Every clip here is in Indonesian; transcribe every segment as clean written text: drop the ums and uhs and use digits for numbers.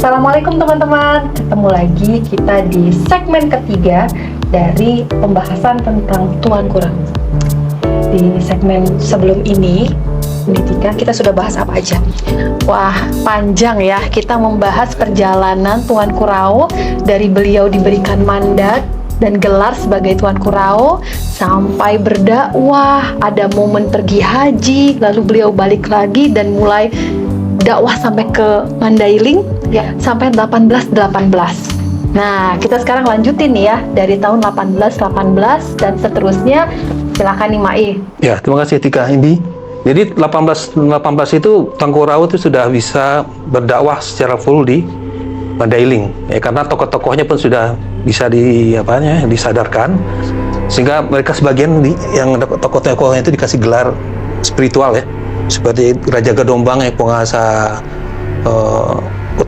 Assalamualaikum teman-teman, ketemu lagi kita di segmen ketiga dari pembahasan tentang Tuanku Rawu. Di segmen sebelum ini, kita sudah bahas apa aja? Wah, panjang ya, kita membahas perjalanan Tuanku Rawu dari beliau diberikan mandat dan gelar sebagai Tuanku Rawu sampai berdakwah, ada momen pergi haji, lalu beliau balik lagi dan mulai dakwah sampai ke Mandailing ya, sampai 1818. Nah, kita sekarang lanjutin nih ya dari tahun 1818 dan seterusnya. Silakan nih Mai. Ya, terima kasih Tika Indi. Jadi 1818 itu Tuanku Rawu itu sudah bisa berdakwah secara full di Mandailing. Ya, karena tokoh-tokohnya pun sudah bisa disadarkan, sehingga mereka sebagian yang tokoh-tokohnya itu dikasih gelar spiritual ya. Seperti Raja Gadombang yang penguasa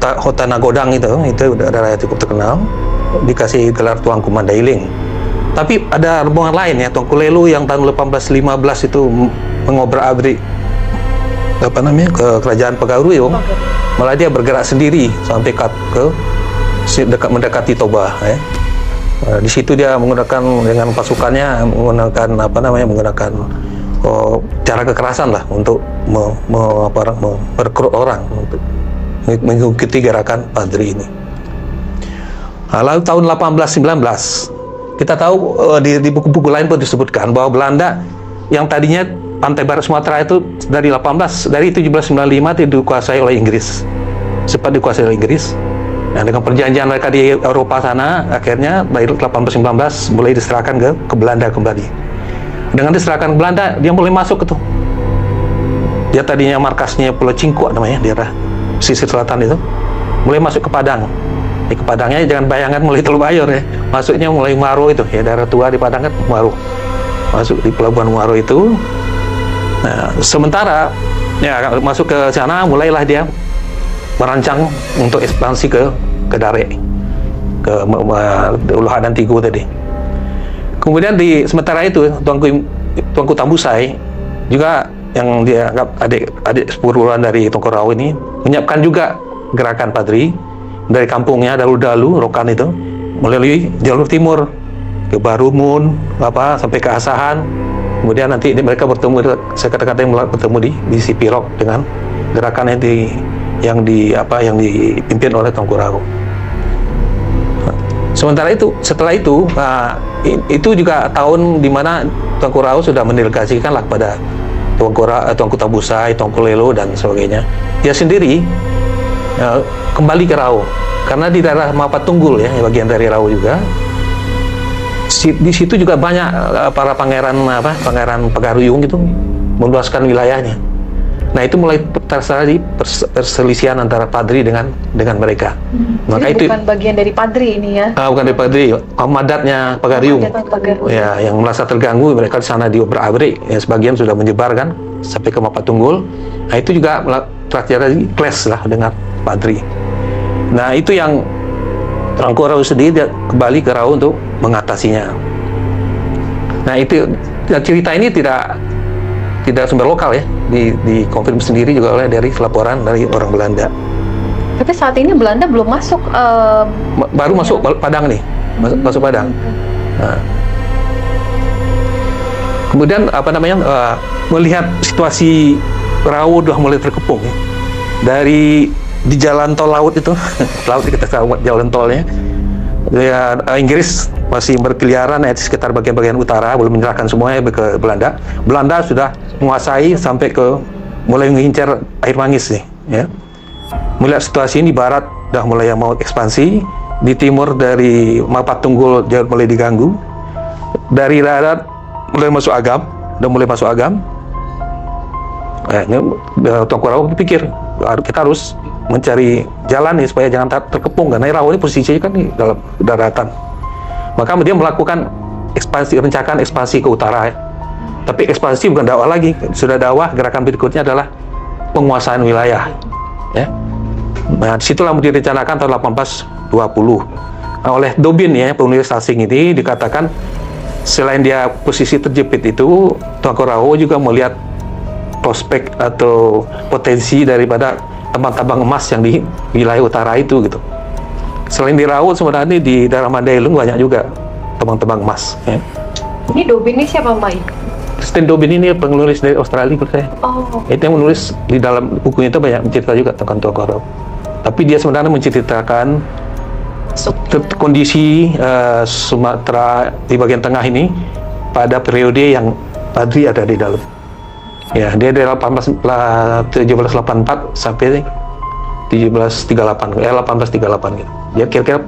Kota Nagodang itu adalah cukup terkenal, dikasih gelar Tuanku Mandailing. Tapi ada rombongan lain ya, Tuanku Lelu yang tahun 1815 itu mengobrak-abrik ke kerajaan Pagaruyung, malah dia bergerak sendiri sampai mendekati Toba ya. Di situ dia menggunakan dengan pasukannya menggunakan cara kekerasan lah untuk merekrut orang untuk mengikuti gerakan Padri ini. Lalu tahun 1819 kita tahu di buku-buku lain pun disebutkan bahwa Belanda yang tadinya pantai barat Sumatera itu dari 1795 dikuasai oleh Inggris, sempat dikuasai oleh Inggris. Nah, dengan perjanjian mereka di Eropa sana, akhirnya dari 1819 mulai diserahkan ke Belanda kembali. Dengan diserahkan Belanda, dia mulai masuk itu. Dia tadinya markasnya Pulau Cingkuak namanya, daerah pesisir selatan itu, mulai masuk ke Padang. Ke Padangnya jangan bayangkan mulai Teluk Bayur ya, masuknya mulai Muaro itu ya, daerah tua di Padang kan Muaro. Masuk di pelabuhan Muaro itu. Nah, sementara ya masuk ke sana, mulailah dia merancang untuk ekspansi ke Dare, ke Uluh dan Tigo tadi. Kemudian sementara itu Tuanku Tambusai juga yang dia anggap adik sepuruan dari Tuanku Rawu ini menyiapkan juga gerakan Padri dari kampungnya Dalu-Dalu Rokan itu melalui jalur timur ke Barumun sampai ke Asahan. Kemudian nanti mereka bertemu, saya kata-kata bertemu di Sipirok dengan gerakan yang dipimpin oleh Tuanku Rawu. Setelah itu juga tahun di mana Tuanku Rawu sudah mendelegasikan lah kepada Tuanku Tambusai, Tuanku Lelu dan sebagainya. Dia sendiri kembali ke Rawu karena di daerah Mapatunggul ya, bagian dari Rawu juga. Di situ juga banyak para pangeran Pagaruyung itu meluaskan wilayahnya. Nah, itu mulai terjadi perselisihan antara Padri dengan mereka. Maka jadi itu bukan bagian dari Padri ini ya? Bukan dari Padri, madatnya Pagaruyung. Ya, yang merasa terganggu mereka di sana diobrak-abrik. Ya, sebagian sudah menyebarkan sampai ke Mapatunggul. Nah, itu juga terjadi clash lah dengan Padri. Nah, itu yang Tuanku Rawu sendiri dia kembali ke Rawu untuk mengatasinya. Nah, itu cerita ini tidak sumber lokal ya, dikonfirmasi sendiri juga dari laporan dari orang Belanda. Tapi saat ini Belanda belum masuk. Baru masuk Padang nih, masuk Padang. Nah. Kemudian melihat situasi Rawu udah mulai terkepung ya. Di jalan tol laut itu, laut kita tahu jalan tolnya. Ya, Inggris masih berkeliaran di sekitar bagian-bagian utara, belum menyerahkan semuanya ke Belanda. Belanda sudah menguasai sampai mulai mengincar air mangis nih, ya. Melihat situasi ini, barat sudah mulai mau ekspansi, di timur dari Mapatunggul mulai diganggu, dari darat mulai masuk Agam. Tuanku Rawu berpikir kita harus mencari jalan nih supaya jangan terkepung, karena Rawu ini posisinya kan di dalam daratan. Maka dia melakukan rencana ekspansi ke utara ya. Tapi ekspansi bukan dakwah lagi, sudah dakwah. Gerakan berikutnya adalah penguasaan wilayah ya. Nah, disitulah direncanakan tahun 1820 oleh Dobin ya, penulis asing ini. Dikatakan selain dia posisi terjepit itu, Tuanku Rawu juga melihat prospek atau potensi daripada tambang-tambang emas yang di wilayah utara itu gitu. Selain di Raut, sebenarnya di daerah Mandailing banyak juga tambang-tambang emas. Ya. Ini Dobin ini siapa, Mai? Stan Dobin ini penulis dari Australia menurut saya. Oh. Itu yang menulis di dalam bukunya itu banyak cerita juga tentang Tuan Korau. Tapi dia sebenarnya menceritakan kondisi Sumatera di bagian tengah ini pada periode yang Padri ada di dalam. Ya, dia dari 1784 sampai 1838 gitu. Ya kira-kira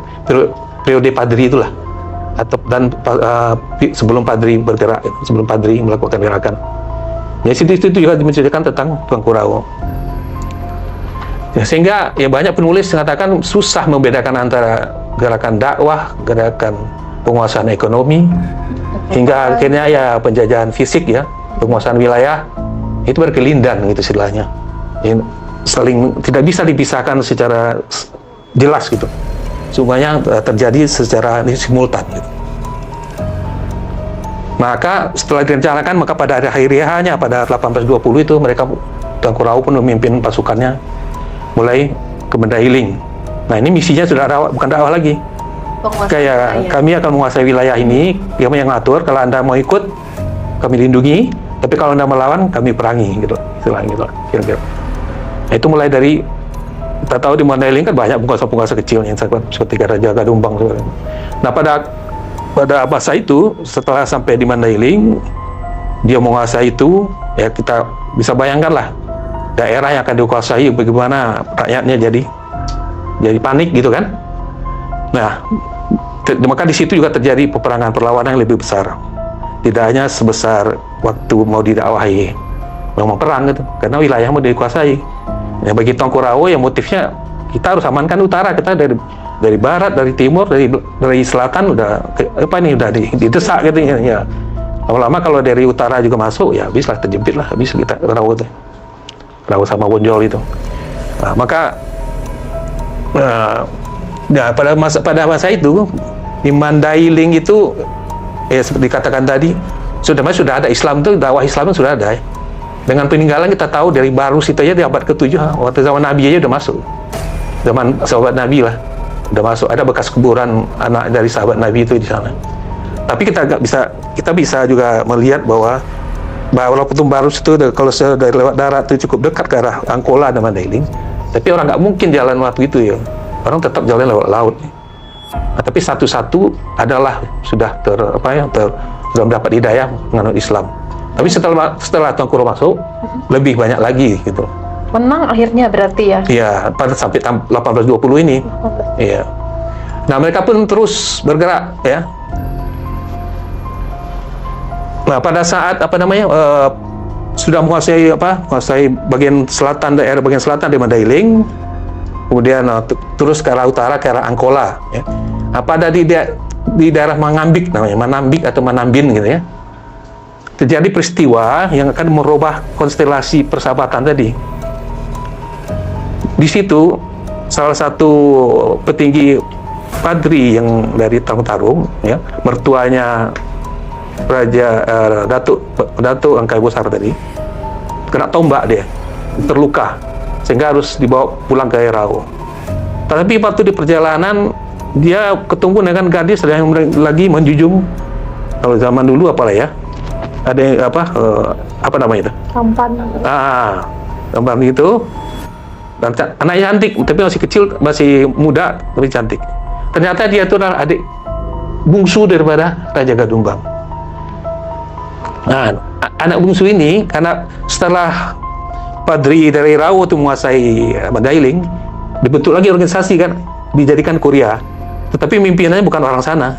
periode Padri itulah. Dan sebelum Padri bergerak, sebelum Padri melakukan gerakan. Ya, situ juga menceritakan tentang Tuan Korau. Ya, sehingga ya banyak penulis mengatakan susah membedakan antara gerakan dakwah, gerakan penguasaan ekonomi, hingga akhirnya ya penjajahan fisik ya, penguasaan wilayah itu berkelindan gitu istilahnya. Ya, saling tidak bisa dipisahkan secara jelas gitu. Semuanya terjadi secara simultan gitu. Maka setelah direncanakan, maka pada akhirnya pada 1820 itu mereka Tuan Korau pun memimpin pasukannya mulai ke Mandailing. Nah, ini misinya sudah bukan dakwah lagi. Kayak kami akan menguasai wilayah ini, kami yang ngatur. Kalau Anda mau ikut, kami lindungi. Tapi kalau Anda melawan, kami perangi gitu. Istilahnya gitu. Kira-kira. Nah, itu mulai dari kita tahu di Mandailing kan banyak penguasa-penguasa kecil yang seperti Raja Gadumbang. Nah, pada masa itu setelah sampai di Mandailing, dia menguasai itu, ya kita bisa bayangkan lah daerah yang akan dikuasai bagaimana rakyatnya jadi panik gitu kan. Nah, maka di situ juga terjadi peperangan perlawanan yang lebih besar. Tidak hanya sebesar waktu mau didakwahi, mau perang gitu, karena wilayah mau dikuasai. Ya, bagi Tuan Korau yang motifnya kita harus amankan utara, kita dari barat, dari timur, dari selatan udah didesak gitu ya. Lama-lama kalau dari utara juga masuk ya habis lah, terjepit lah, habis kita Raut sama Bonjol itu. Nah, maka pada masa itu di Mandailing itu seperti dikatakan tadi sudah ada Islam, itu dakwah Islam sudah ada ya. Dengan peninggalan kita tahu dari Barus itu aja di abad ke-7, waktu zaman Nabi aja udah masuk. Zaman sahabat Nabi lah udah masuk, ada bekas kuburan anak dari sahabat Nabi itu di sana. Tapi kita bisa juga melihat bahwa walaupun Barus itu kalau dari lewat darat itu cukup dekat ke arah Angkola dan Mandailing, tapi orang nggak mungkin jalan waktu itu ya. Orang tetap jalan lewat laut. Nah, tapi satu-satu adalah sudah sudah mendapat hidayah menganut Islam. Tapi setelah Tuan Korau masuk, lebih banyak lagi gitu. Menang akhirnya berarti ya? Iya, pada sampai 1820 ini. Iya. Nah, mereka pun terus bergerak ya. Nah, pada saat sudah menguasai bagian selatan di Mandailing, kemudian terus ke arah utara ke arah Angkola ya. Nah, pada di daerah Manambik namanya, Manambik atau Manambin gitu ya, terjadi peristiwa yang akan merubah konstelasi persahabatan tadi. Di situ salah satu petinggi Padri yang dari Tarung ya, mertuanya Raja Datuk Angkai Besar tadi, kena tombak dia, terluka sehingga harus dibawa pulang ke Raut. Tapi waktu di perjalanan dia ketemu dengan gadis yang lagi menjunjung, kalau zaman dulu apalah ya, ada apa namanya itu? Tampan. Tampan itu. Dan anaknya cantik, tapi masih kecil, masih muda, tapi cantik. Ternyata dia itu adalah adik bungsu daripada Raja Gadumbang. Nah, anak bungsu ini karena setelah Padri dari Raut itu menguasai Mandailing, dibentuk lagi organisasi kan, dijadikan Kuria. Tetapi pimpinannya bukan orang sana.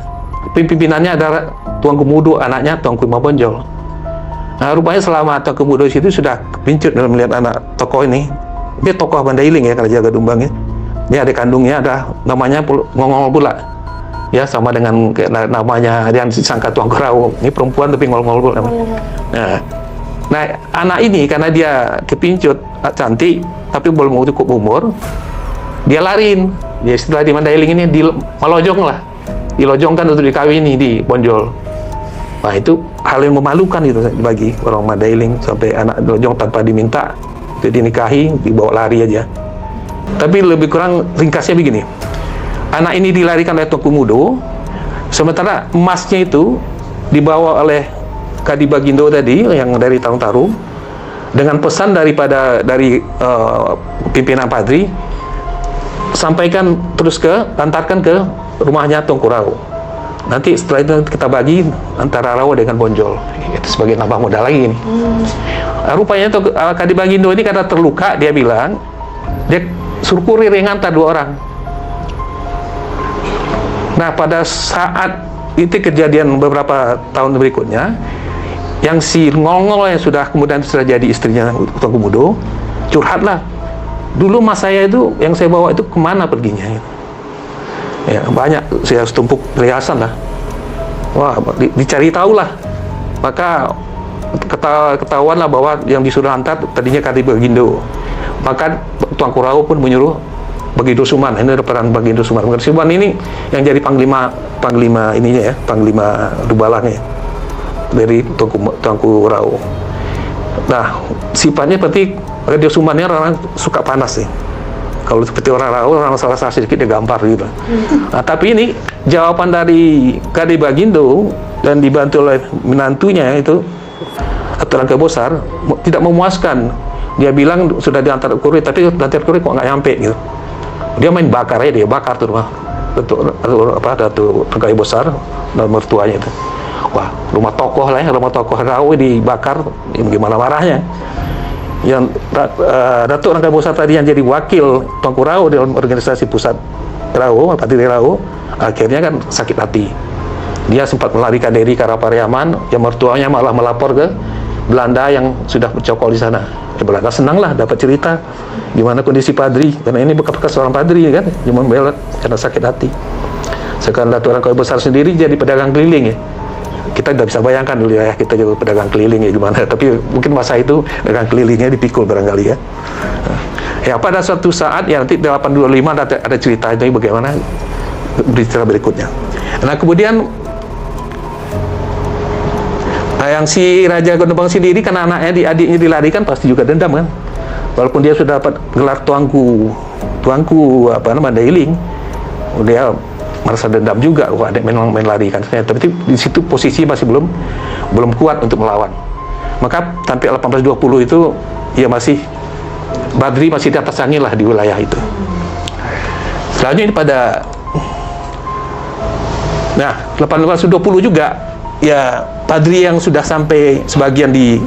Pimpinannya adalah Tuan Kemudo, anaknya Tuan Kuma Bonjol. Nah, rupanya selama Tuan Kemudo itu sudah kepincut dalam melihat anak tokoh ini. Dia tokoh Mandailing ya, Raja Gadumbang ya. Dia adik kandungnya ada namanya Ngongol pula. Ya, sama dengan namanya yang disangka Tuan Korau. Ini perempuan tapi ngol-ngol pula. Nah, anak ini karena dia kepincut, cantik, tapi belum cukup umur, dia larin. Dia setelah di Mandailing ini melojong lah. Dilojongkan untuk dikawini di Bonjol. Nah, itu hal yang memalukan itu bagi orang Mandailing, sampai anak dilojong tanpa diminta, itu dinikahi, dibawa lari aja. Tapi lebih kurang ringkasnya begini. Anak ini dilarikan oleh Tuanku Mudo, sementara emasnya itu dibawa oleh Kadi Bagindo tadi yang dari Tarung Tarum dengan pesan dari pimpinan Padri, sampaikan terus antarkan ke rumahnya Tuanku Rao. Nanti setelah itu kita bagi antara Rao dengan Bonjol. Itu sebagai nambah modal lagi nih. Rupanya Kadi Bagindo ini karena terluka, dia bilang dia suruh kurir yang ngantar 2 orang. Nah, pada saat itu kejadian beberapa tahun berikutnya, yang si Ngol-Ngol yang kemudian sudah jadi istrinya Tuanku Mudo, curhatlah. Dulu mas saya itu, yang saya bawa itu kemana perginya? Ya, banyak, saya tumpuk perhiasan lah. Wah, dicari tahu lah. Maka ketahuan lah bahwa yang disuruh hantar tadinya Kadi Bagindo. Maka Tuanku Rao pun menyuruh Bagindo Suman. Ini ada peran Bagindo Suman. Bagindo Suman ini yang jadi panglima ininya ya, panglima Dubalangnya dari Tuanku Rao. Nah, sifatnya seperti Bagindo Suman ini orang suka panas sih. Kalau seperti orang Rao, orang salah sedikit dia gampar gitu. Nah, tapi ini jawaban dari Kadi Bagindo dan dibantu oleh menantunya itu aturan Kebosar tidak memuaskan. Dia bilang sudah diantar kurir, tapi diantar kurir kok nggak nyampe gitu. Dia main bakar aja, dia bakar tuh rumah Datuk Pegawai Besar dan mertuanya itu. Wah, rumah tokoh lah ya, rumah tokoh Rao dibakar, ya, gimana marahnya. Yang Datuk Pegawai Besar tadi yang jadi wakil Tuanku Rao dalam organisasi pusat Rao, Padri Rao, akhirnya kan sakit hati. Dia sempat melarikan diri ke arah Pariaman, yang mertuanya malah melapor ke Belanda yang sudah bercokol di sana. Ya, Belanda senang lah dapat cerita gimana kondisi Padri, karena ini bekas seorang Padri kan, cuma membela karena sakit hati. Sekarang Datuk Pegawai Besar sendiri jadi pedagang keliling ya. Kita tidak bisa bayangkan dulu ya, kita jadi pedagang keliling ya gimana, tapi mungkin masa itu pedagang kelilingnya dipikul barangkali ya. Ya, pada suatu saat ya nanti 825 ada cerita itu bagaimana bercerita berikutnya. Nah, kemudian yang si Raja Gondobang sendiri karena anaknya adiknya dilarikan pasti juga dendam kan. Walaupun dia sudah dapat gelar tuanku Mandailing, dia merasa dendam juga. Wah, adik memang main larikan. Tapi di situ posisi masih belum kuat untuk melawan. Maka sampai 1820 itu ya Badri masih di atas angin lah di wilayah itu. Selanjutnya ini pada 1820 juga ya Padri yang sudah sampai sebagian di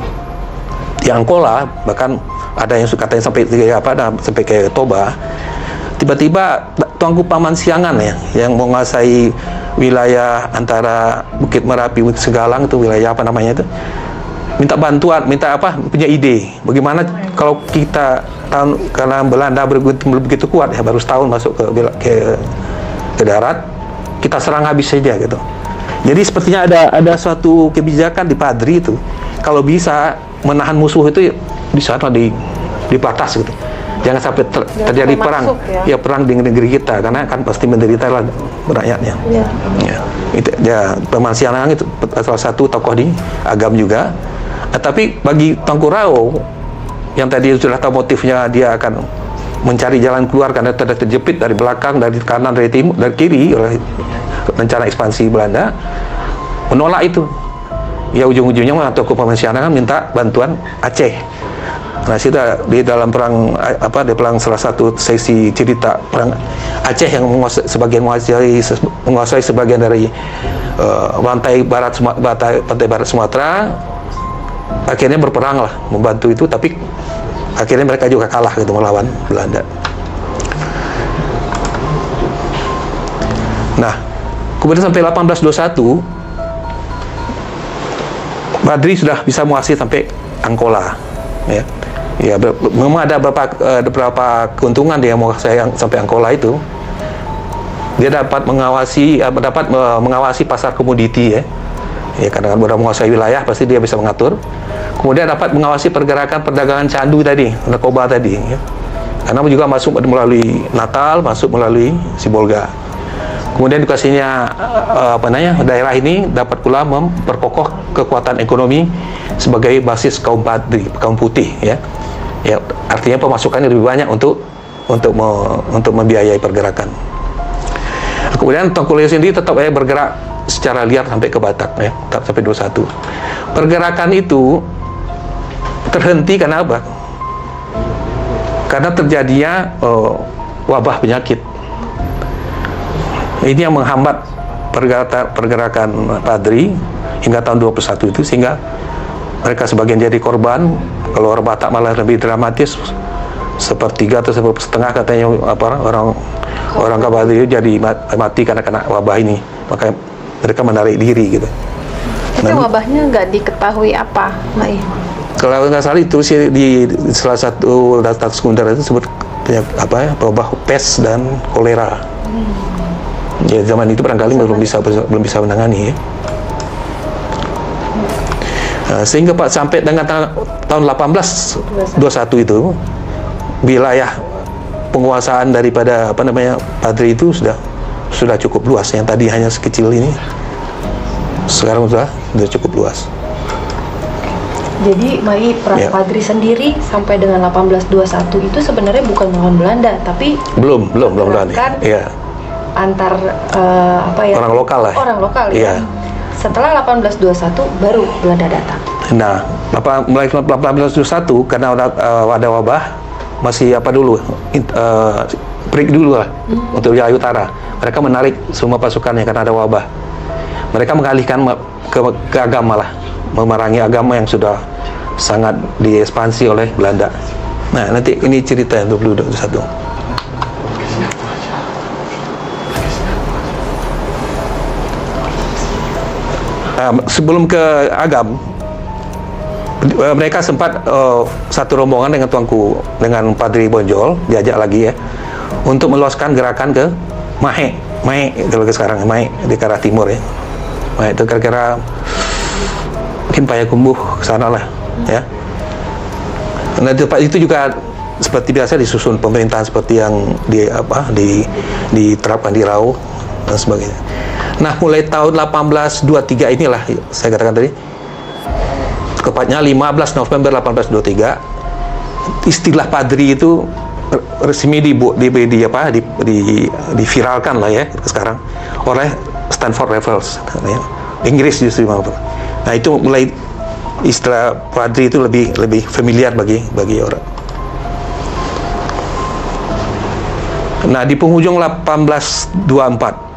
Angkola, bahkan ada yang katanya sampai ke Toba. Tiba-tiba Tuanku Paman Siangan ya yang menguasai wilayah antara Bukit Merapi, Bukit Segalang itu wilayah itu, minta bantuan, punya ide bagaimana kalau kita karena Belanda begitu kuat ya, baru setahun masuk ke darat, kita serang habis saja gitu. Jadi sepertinya ada suatu kebijakan di Padri itu, kalau bisa menahan musuh itu di sana di batas gitu. Jangan sampai terjadi perang, ya perang di negeri kita, karena kan pasti menderita lah rakyatnya. Ya, itu ya Paman Siangan itu salah satu tokoh di Agam juga. Tapi bagi Tuanku Rao yang tadi sudah tahu motifnya, dia akan mencari jalan keluar karena terjepit dari belakang, dari kanan, dari timur, dari kiri oleh rencana ekspansi Belanda, menolak itu. Ya ujung-ujungnya Tuanku Paman Siangan minta bantuan Aceh. Nah, di dalam perang salah satu sesi cerita perang Aceh yang menguasai sebagian dari pantai barat Sumatera, akhirnya berperang lah membantu itu, tapi akhirnya mereka juga kalah gitu melawan Belanda. Nah, kemudian sampai 1821 Badri sudah bisa menguasai sampai Angkola ya. Ya, memang ada beberapa keuntungan dia menguasai sampai Angkola itu. Dia dapat mengawasi pasar komoditi ya. Ya, karena sudah menguasai wilayah pasti dia bisa mengatur. Kemudian dapat mengawasi pergerakan perdagangan candu tadi, narkoba tadi ya. Karena juga masuk melalui Natal, masuk melalui Sibolga. Kemudian dikasihnya daerah ini dapat pula memperkokoh kekuatan ekonomi sebagai basis kaum Padri, kaum putih ya. Ya, artinya pemasukannya lebih banyak untuk untuk membiayai pergerakan. Kemudian Tuanku Leo sendiri tetap bergerak secara liar sampai ke Batak, ya, tetap sampai 21. Pergerakan itu terhenti karena apa? Karena terjadinya wabah penyakit. Ini yang menghambat pergerakan Padri hingga tahun 21 itu, sehingga mereka sebagian jadi korban. Kalau orang Batak malah lebih dramatis, sepertiga atau setengah katanya orang Padri jadi mati karena kena wabah ini. Maka mereka menarik diri gitu. Tapi wabahnya nggak diketahui apa, Mai? Kalau nggak salah itu sih di salah satu data sekunder itu sebut wabah pes dan kolera. Ya zaman itu barangkali belum bisa menangani, ya. Sehingga Pak sampai dengan tahun 1821 itu wilayah penguasaan daripada Padri itu sudah cukup luas. Yang tadi hanya sekecil ini sekarang sudah cukup luas. Jadi Mai, perang Padri sendiri sampai dengan 1821 itu sebenarnya bukan melawan Belanda, tapi belum Belanda. Iya. Antar orang lokal lah. Orang lokal, ya. Ya. Setelah 1821 baru Belanda datang. Nah, mulai 1821 karena ada wabah, masih break dulu lah untuk wilayah utara. Mereka menarik semua pasukannya karena ada wabah. Mereka mengalihkan ke agama lah, memerangi agama yang sudah sangat diekspansi oleh Belanda. Nah, nanti ini cerita 2021. Sebelum ke Agam, mereka sempat satu rombongan dengan Padri Bonjol, diajak lagi ya, untuk meluaskan gerakan ke Mahe kalau ke sekarang Mahe di arah timur ya. Mahe itu kira-kira mungkin Payakumbuh ke sana lah ya. Nah, tempat itu juga seperti biasa disusun pemerintahan seperti yang diterapkan di Rau dan sebagainya. Nah, mulai tahun 1823 inilah saya katakan tadi, tepatnya 15 November 1823, istilah Padri itu resmi diviralkan lah ya sekarang oleh Stanford Raffles, ya. Inggris justru. Nah, itu mulai istilah Padri itu lebih familiar bagi orang. Nah, di penghujung 1824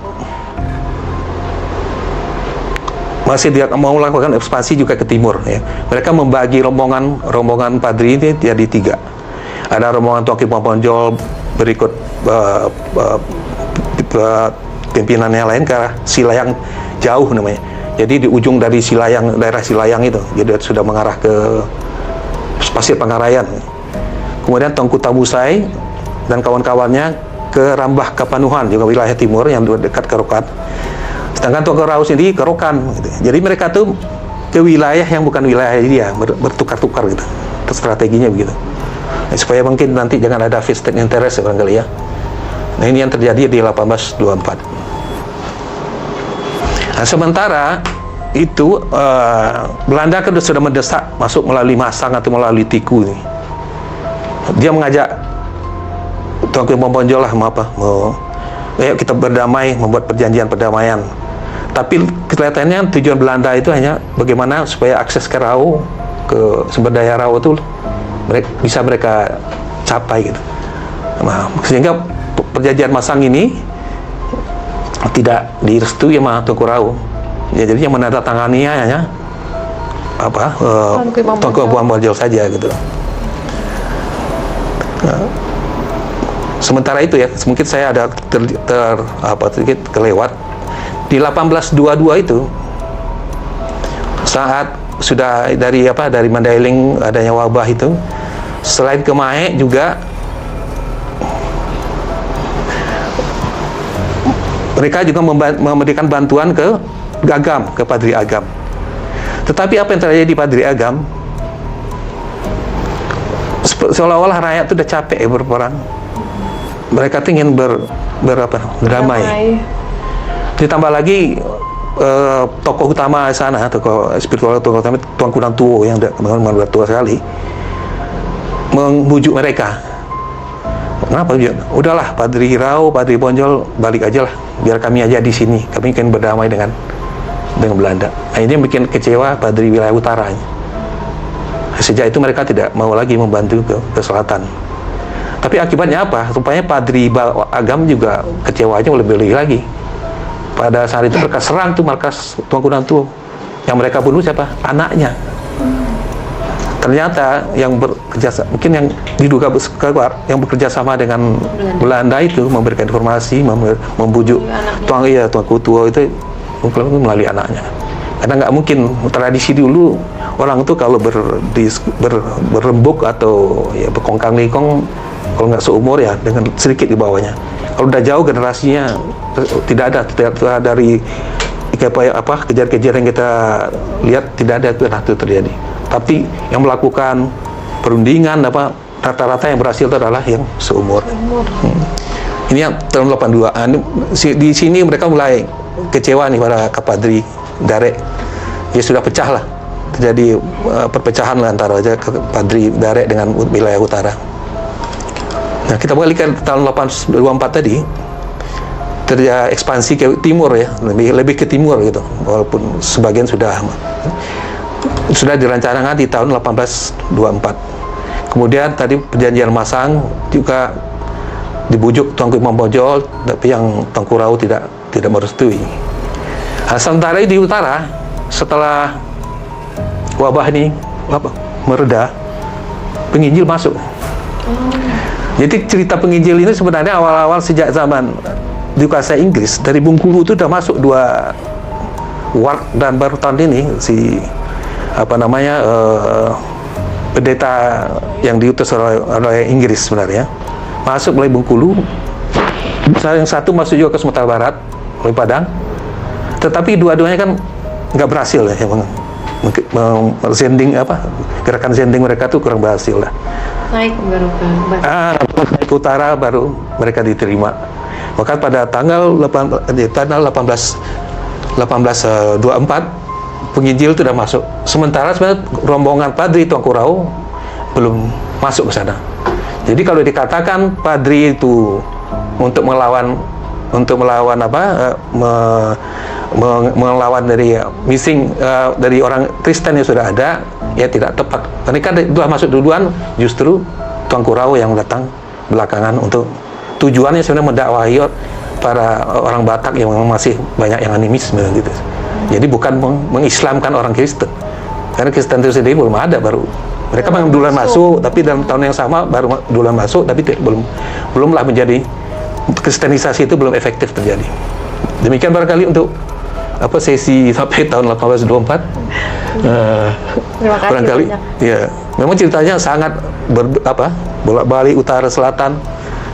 masih dia mau melakukan ekspansi juga ke timur ya. Mereka membagi rombongan Padri ini jadi 3. Ada rombongan Tuanku Bonjol berikut pimpinannya lain ke arah Silayang jauh namanya. Jadi di ujung dari daerah Silayang itu, jadi sudah mengarah ke Pasir Pangarayan. Kemudian Tuanku Tabusai dan kawan-kawannya ke Rambah Kapanuhan, juga wilayah timur yang dekat ke Rokan. Sedangkan Tuanku Rau sendiri ke Rokan gitu. Jadi mereka tuh ke wilayah yang bukan wilayah dia, bertukar-tukar gitu. Itu strateginya begitu. Nah, supaya mungkin nanti jangan ada vested interest barangkali ya. Nah, ini yang terjadi di 1824. Nah, sementara itu Belanda kan sudah mendesak masuk melalui Masang atau melalui Tiku ini. Dia mengajak Tuanku Bonjol lah ayo kita berdamai, membuat perjanjian perdamaian. Tapi kelihatannya tujuan Belanda itu hanya bagaimana supaya akses ke Rau, ke sumber daya Rau itu bisa mereka capai gitu. Nah, sehingga perjanjian Masang ini tidak direstui sama Tuanku Rau. Ya, jadi yang menandatangani hanya Tuanku Bonjol saja gitu. Nah, sementara itu ya, mungkin saya ada sedikit kelewat. Di 1822 itu, saat sudah dari Mandailing adanya wabah itu, selain ke Mahe juga mereka juga memberikan bantuan ke Agam, ke Padri Agam. Tetapi apa yang terjadi di Padri Agam, seolah-olah rakyat itu udah capek ya berperang. Mereka ingin berdamai. Ditambah lagi tokoh utama di sana, tokoh spiritual utama Tuanku Nantuo yang tua sekali, membujuk mereka Kenapa? Ya, udahlah, Padri Rau, Padri Bonjol balik aja lah, biar kami aja di sini. Kami kan berdamai dengan Belanda. Akhirnya bikin kecewa Padri wilayah utara. Sejak itu mereka tidak mau lagi membantu ke selatan. Tapi akibatnya apa? Rupanya Padri Agam juga kecewanya lebih lagi. Pada saat itu mereka serang tuh markas Tuan Kunantuo. Yang mereka bunuh siapa? Anaknya. Ternyata yang bekerja, mungkin yang diduga keluar, yang bekerja sama dengan Belanda itu memberikan informasi, membujuk Tuan Kutuo itu melalui anaknya. Karena nggak mungkin, tradisi dulu orang itu kalau berembuk atau ya berkongkang-lingkong, kalau nggak seumur ya dengan sedikit di bawahnya. Kalau udah jauh generasinya tidak ada dari kejar-kejar yang kita lihat, tidak ada itu terjadi. Tapi yang melakukan perundingan rata-rata yang berhasil itu adalah yang seumur. Ini yang tahun 82. Di sini mereka mulai kecewa nih para Kapadri Darek. Ya sudah pecah lah, terjadi perpecahan lah antara Padri Darek dengan wilayah utara. Nah, kita balik ke tahun 24 tadi, terjadi ekspansi ke timur ya, lebih ke timur gitu, walaupun sebagian sudah direncanakan di tahun 1824. Kemudian tadi perjanjian Masang juga dibujuk Tuanku Imam Bonjol, tapi yang Tuanku Rau tidak merestui. Nah, sementara di utara, setelah wabah ini mereda, penginjil masuk. Jadi cerita penginjil ini sebenarnya awal-awal sejak zaman dikuasai Inggris. Dari Bengkulu itu sudah masuk 2 ward, dan baru tahun ini pendeta yang diutus oleh Inggris sebenarnya masuk mulai Bengkulu. Yang satu masuk juga ke Sumatera Barat oleh Padang, tetapi dua-duanya kan nggak berhasil ya, gerakan zending mereka tuh kurang berhasil lah. Naik baru Naik ke utara baru mereka diterima. Maka pada tanggal 1824 penginjil itu sudah masuk. Sementara sebenarnya rombongan Padri Tuanku Rau belum masuk ke sana. Jadi kalau dikatakan Padri itu untuk melawan dari dari orang Kristen yang sudah ada, ya tidak tepat. Mereka sudah masuk duluan, justru Tuanku Rau yang datang belakangan untuk tujuannya sebenarnya mendakwahi para orang Batak yang masih banyak yang animisme gitu. Jadi bukan mengislamkan orang Kristen, karena Kristen itu sendiri belum ada, baru mereka memang duluan masuk, tapi dalam tahun yang sama baru duluan masuk, tapi belumlah menjadi kristenisasi itu belum efektif terjadi. Demikian barangkali untuk sesi sampai tahun 1824. Terima kasih Barangkali banyak. Ya, memang ceritanya sangat bolak-balik utara selatan,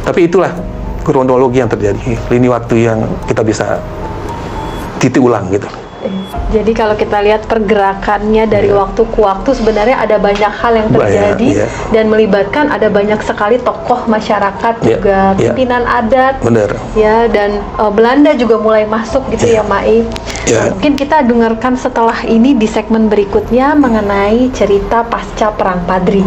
tapi itulah kronologi yang terjadi, lini waktu yang kita bisa titik ulang gitu. Jadi kalau kita lihat pergerakannya dari waktu ke waktu, sebenarnya ada banyak hal yang terjadi dan melibatkan ada banyak sekali tokoh masyarakat juga, pimpinan adat. Benar. Ya, dan Belanda juga mulai masuk gitu ya, Mai. Mungkin kita dengarkan setelah ini di segmen berikutnya mengenai cerita pasca Perang Padri.